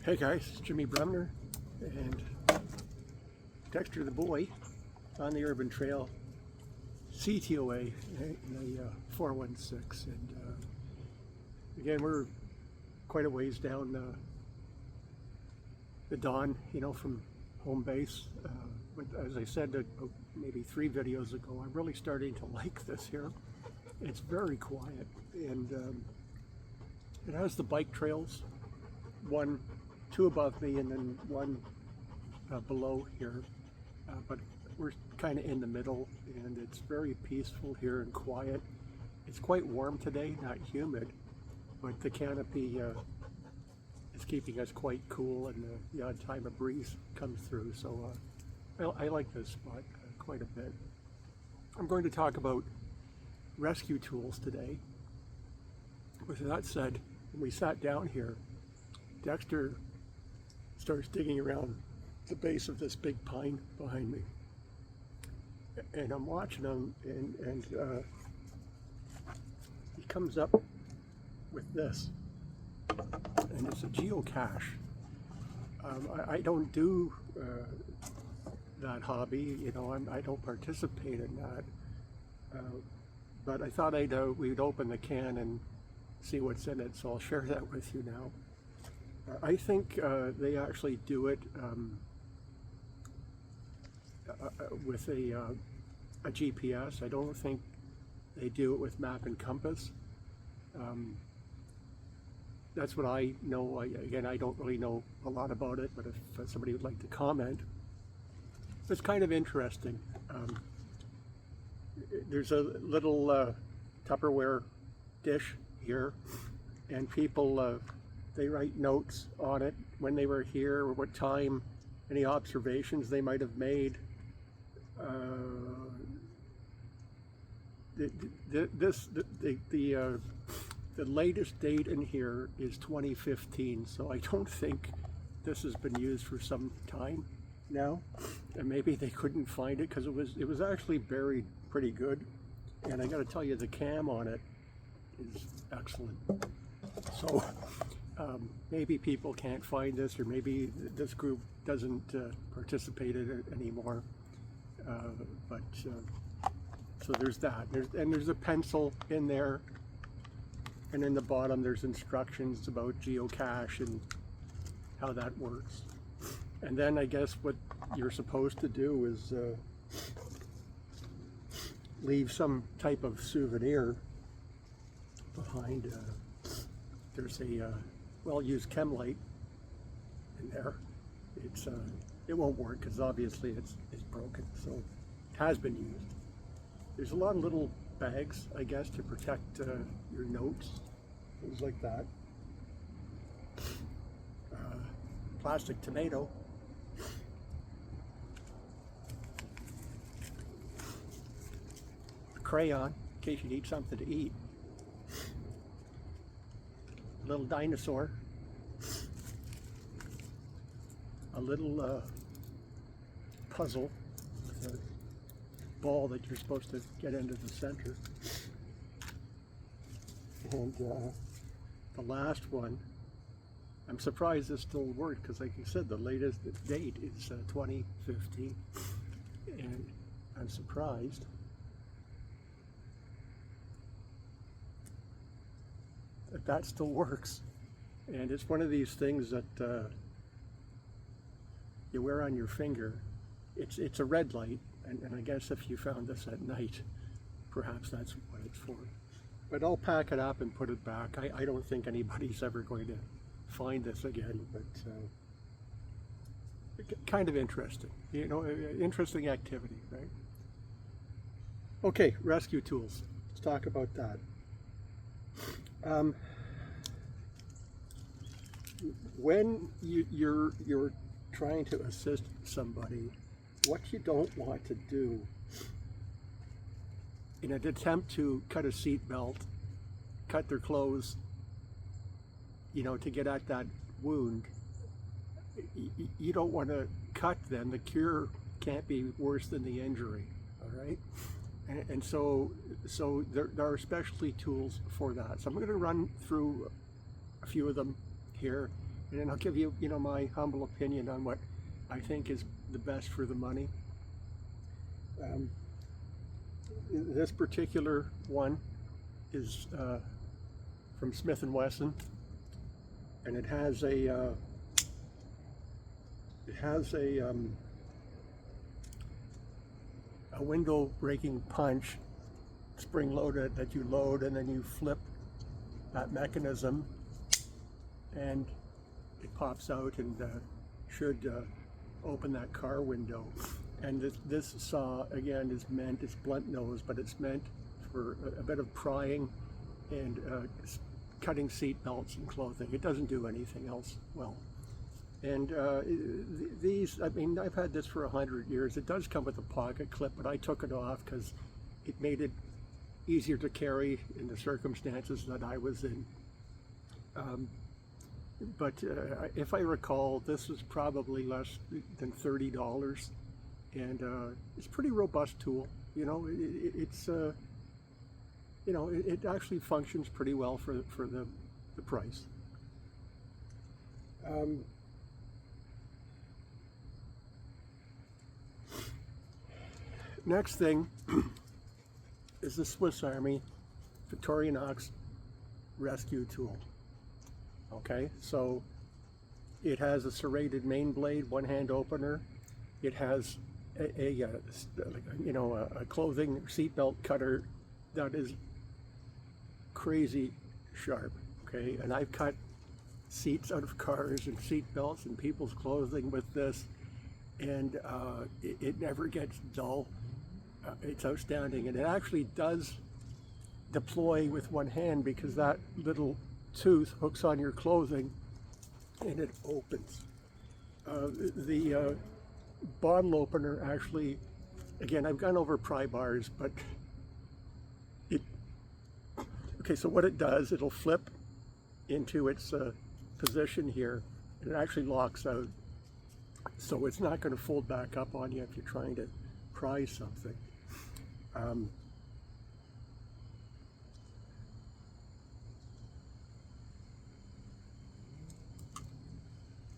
Hey guys, it's Jimmy Bremner and Dexter the boy on the Urban Trail, CTOA in the 416, and again we're quite a ways down the Don, from home base. But as I said maybe 3 videos ago, I'm really starting to like this here. It's very quiet, and it has the bike trails, 2 above me and then 1 below here, but we're kind of in the middle, and it's very peaceful here and quiet. It's quite warm today, not humid, but the canopy is keeping us quite cool, and the odd time a breeze comes through, so I like this spot quite a bit. I'm going to talk about rescue tools today. With that said, when we sat down here, Dexter starts digging around the base of this big pine behind me, and I'm watching him, and he comes up with this, and it's a geocache. I don't do that hobby, I don't participate in that, but I thought we'd open the can and see what's in it, so I'll share that with you now. I think they actually do it with a GPS. I don't think they do it with map and compass. That's what I know. Again, I don't really know a lot about it, but if somebody would like to comment, it's kind of interesting. There's a little Tupperware dish here, and people they write notes on it when they were here, or what time, any observations they might have made. The latest date in here is 2015, so I don't think this has been used for some time now, and maybe they couldn't find it because it was actually buried pretty good. And I got to tell you, the cam on it is excellent. So maybe people can't find this, or maybe this group doesn't participate in it anymore. So there's that. There's a pencil in there, and in the bottom there's instructions about geocache and how that works. And then I guess what you're supposed to do is leave some type of souvenir behind. There's a well-used chem light in there. It won't work because obviously it's broken, so it has been used. There's a lot of little bags, I guess, to protect your notes, things like that. Plastic tomato. A crayon, in case you need something to eat. A little dinosaur. A little puzzle with a ball that you're supposed to get into the center. And the last one, I'm surprised this still worked, because like you said, the latest date is 2015, and I'm surprised that still works. And it's one of these things that you wear on your finger. It's a red light, and I guess if you found this at night, perhaps that's what it's for. But I'll pack it up and put it back. I don't think anybody's ever going to find this again, but kind of interesting, interesting activity, right? Okay, rescue tools. Let's talk about that. When you're trying to assist somebody, what you don't want to do in an attempt to cut a seat belt, cut their clothes, to get at that wound, you don't want to cut them. The cure can't be worse than the injury, all right? And so there are specialty tools for that. So I'm going to run through a few of them here, And then I'll give you, my humble opinion on what I think is the best for the money. This particular one is from Smith & Wesson, and it has a window breaking punch, spring loaded, that you load, and then you flip that mechanism and it pops out and should open that car window. And this saw, again, is meant, it's blunt nose, but it's meant for a bit of prying and cutting seat belts and clothing. It doesn't do anything else well. And these, I mean, I've had this for 100 years. It does come with a pocket clip, but I took it off because it made it easier to carry in the circumstances that I was in. But if I recall, this was probably less than $30, and it's a pretty robust tool. It's it actually functions pretty well for the price. Next thing is the Swiss Army Victorinox rescue tool. Okay, so it has a serrated main blade, one hand opener. It has a clothing seatbelt cutter that is crazy sharp. Okay, and I've cut seats out of cars and seat belts and people's clothing with this, and it never gets dull. It's outstanding, and it actually does deploy with one hand because that little tooth hooks on your clothing and it opens. The bottle opener actually, again, I've gone over pry bars, but okay, so what it does, it'll flip into its position here, and it actually locks out. So it's not going to fold back up on you if you're trying to pry something.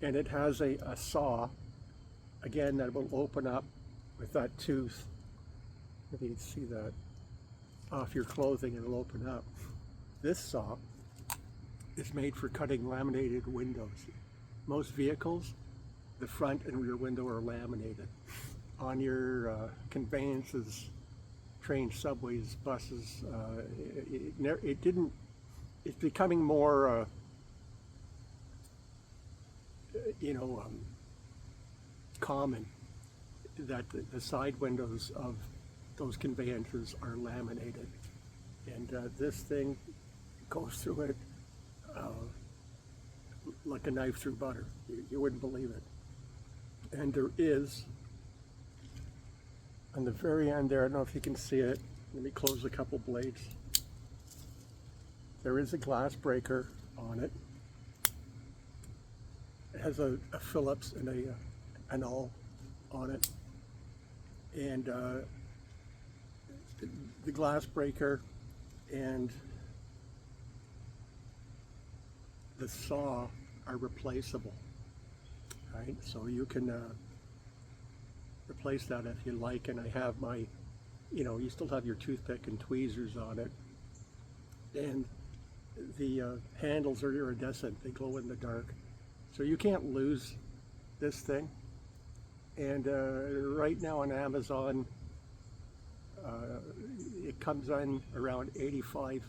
And it has a saw, again, that will open up with that tooth. If you can see that off your clothing, it'll open up. This saw is made for cutting laminated windows. Most vehicles, the front and rear window are laminated. On your conveyances, trains, subways, buses, it's becoming more common that the side windows of those conveyances are laminated, and this thing goes through it like a knife through butter. You wouldn't believe it. And there is, on the very end there, I don't know if you can see it, let me close a couple blades. There is a glass breaker on it. It has a Phillips and an awl on it, and the glass breaker and the saw are replaceable. Right, so you can replace that if you like, and I have my, you still have your toothpick and tweezers on it, and the handles are iridescent, they glow in the dark. So you can't lose this thing. And right now on Amazon, it comes on around $85.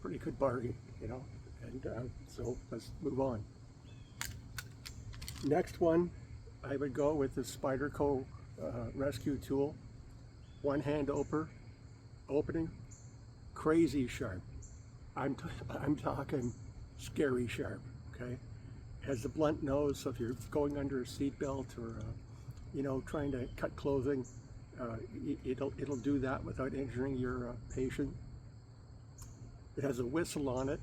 Pretty good bargain, And so let's move on. Next one, I would go with the Spyderco rescue tool. One hand opening, crazy sharp. I'm talking scary sharp, okay? Has a blunt nose, so if you're going under a seat belt or, trying to cut clothing, it'll do that without injuring your patient. It has a whistle on it,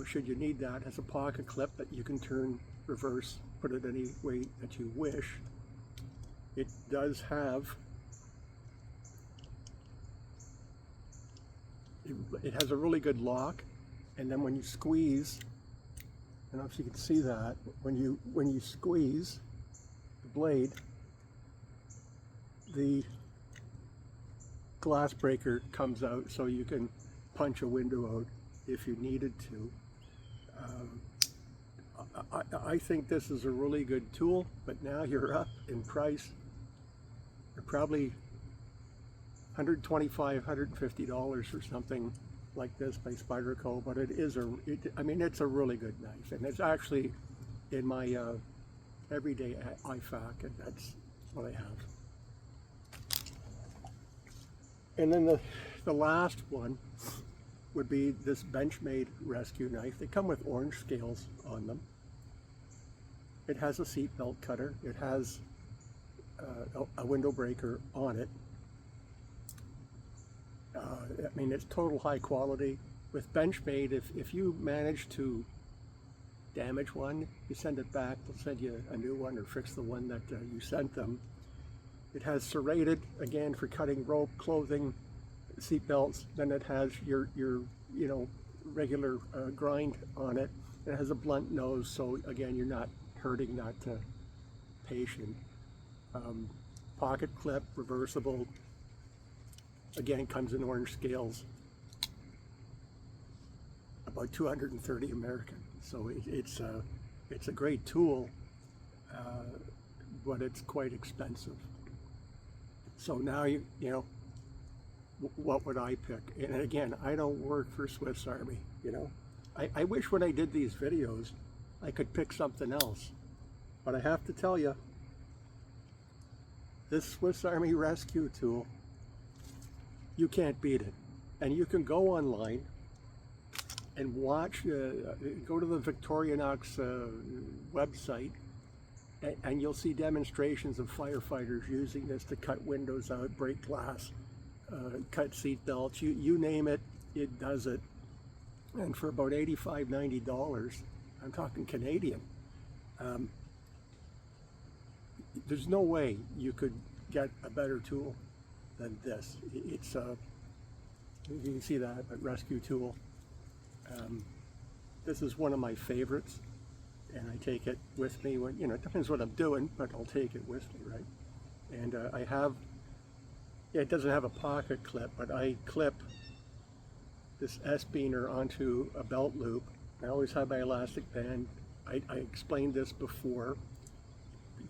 should you need that. It has a pocket clip that you can turn, reverse, put it any way that you wish. It does have it has a really good lock, and then when you squeeze, I don't know if you can see that, when you squeeze the blade, the glass breaker comes out so you can punch a window out if you needed to. I think this is a really good tool, but now you're up in price. You're probably $125, $150 for something like this by Spyderco, but I mean, it's a really good knife, and it's actually in my everyday IFAC, and that's what I have. And then the last one would be this Benchmade rescue knife. They come with orange scales on them. It has a seat belt cutter. It has a window breaker on it. I mean, it's total high quality. With Benchmade, if you manage to damage one, you send it back, they'll send you a new one or fix the one that you sent them. It has serrated, again, for cutting rope, clothing, seat belts. Then it has your regular grind on it. It has a blunt nose, so again, you're not hurting that patient. Pocket clip, reversible. Again, comes in orange scales. About 230 American. So it's a great tool, but it's quite expensive. So now you know, what would I pick? And again, I don't work for Swiss Army. You know, I wish when I did these videos, I could pick something else. But I have to tell you, this Swiss Army rescue tool, you can't beat it. And you can go online and watch, go to the Victorinox website, and you'll see demonstrations of firefighters using this to cut windows out, break glass, cut seat belts, you name it, it does it. And for about $85, $90, I'm talking Canadian, there's no way you could get a better tool than this. It's you can see that, a rescue tool. This is one of my favorites, and I take it with me when, it depends what I'm doing, but I'll take it with me, right? And I have, it doesn't have a pocket clip, but I clip this S-beaner onto a belt loop. I always have my elastic band. I explained this before.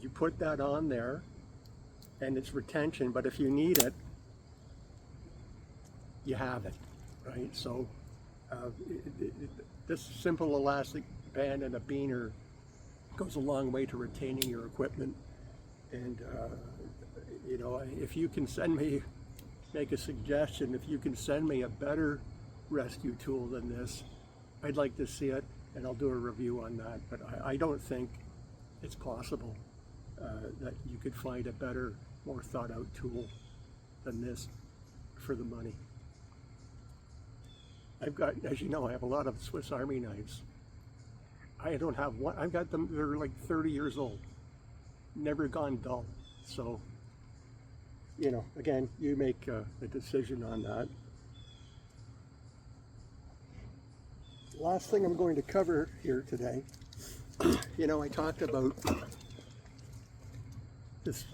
You put that on there, and it's retention, but if you need it, you have it, right? So this simple elastic band and a beaner goes a long way to retaining your equipment. And if you can send me, make a suggestion, if you can send me a better rescue tool than this, I'd like to see it, and I'll do a review on that. But I don't think it's possible that you could find a better, more thought out tool than this for the money. I've got, as you know, I have a lot of Swiss Army knives. I don't have one. I've got them, they're like 30 years old. Never gone dull. So, again, you make a decision on that. Last thing I'm going to cover here today, I talked about this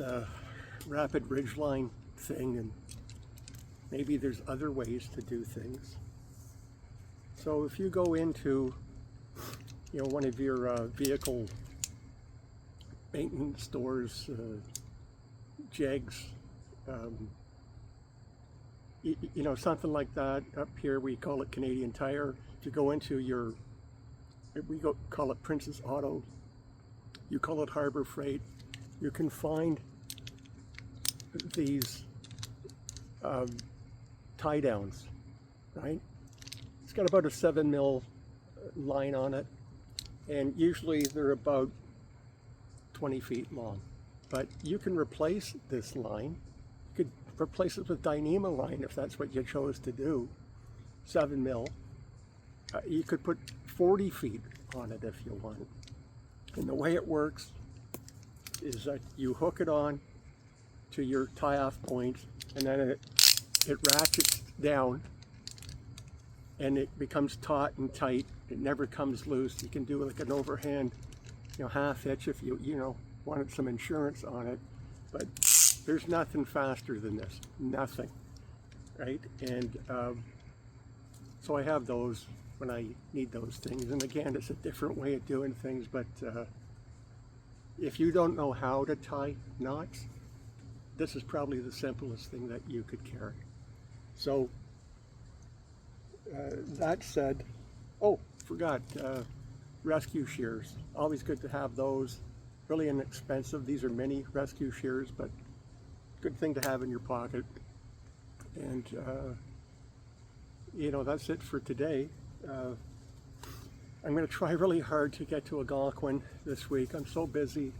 rapid ridgeline thing, and maybe there's other ways to do things. So if you go into, one of your vehicle maintenance stores, jegs, something like that. Up here we call it Canadian Tire. If you go into we call it Princess Auto, you call it Harbor Freight, you can find these tie downs, right? It's got about a 7 mil line on it, and usually they're about 20 feet long. But you can replace this line. You could replace it with Dyneema line if that's what you chose to do, 7 mil. You could put 40 feet on it if you want. And the way it works is that you hook it on to your tie-off point, and then it ratchets down and it becomes taut and tight. It never comes loose. You can do like an overhand, half hitch if you wanted some insurance on it, but there's nothing faster than this, nothing, right? And so I have those when I need those things. And again, it's a different way of doing things, but if you don't know how to tie knots, this is probably the simplest thing that you could carry. So that said, oh, forgot, rescue shears. Always good to have those. Really inexpensive. These are mini rescue shears, but good thing to have in your pocket. And that's it for today. I'm going to try really hard to get to Algonquin this week. I'm so busy.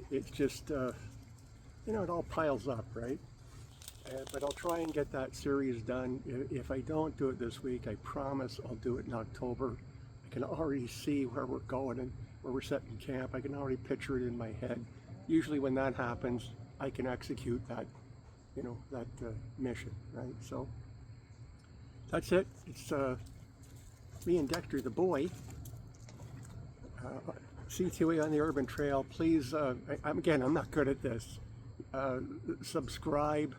It's just, it all piles up, right? But I'll try and get that series done. If I don't do it this week, I promise I'll do it in October. I can already see where we're going and where we're setting camp. I can already picture it in my head. Usually when that happens, I can execute that, that mission, right? So that's it. It's me and Dexter, the boy. CTOA on the Urban Trail. Please, I'm not good at this. Subscribe,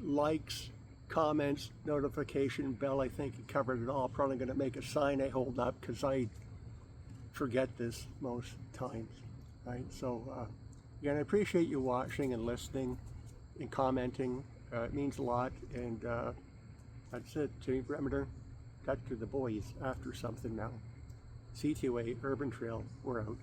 likes, comments, notification bell. I think you covered it all. Probably going to make a sign I hold up because I forget this most times, right? So again, I appreciate you watching and listening and commenting. It means a lot. And that's it. Jimmy Bremner, Dexter, the boys after something now. CTOA Urban Trail, we're out.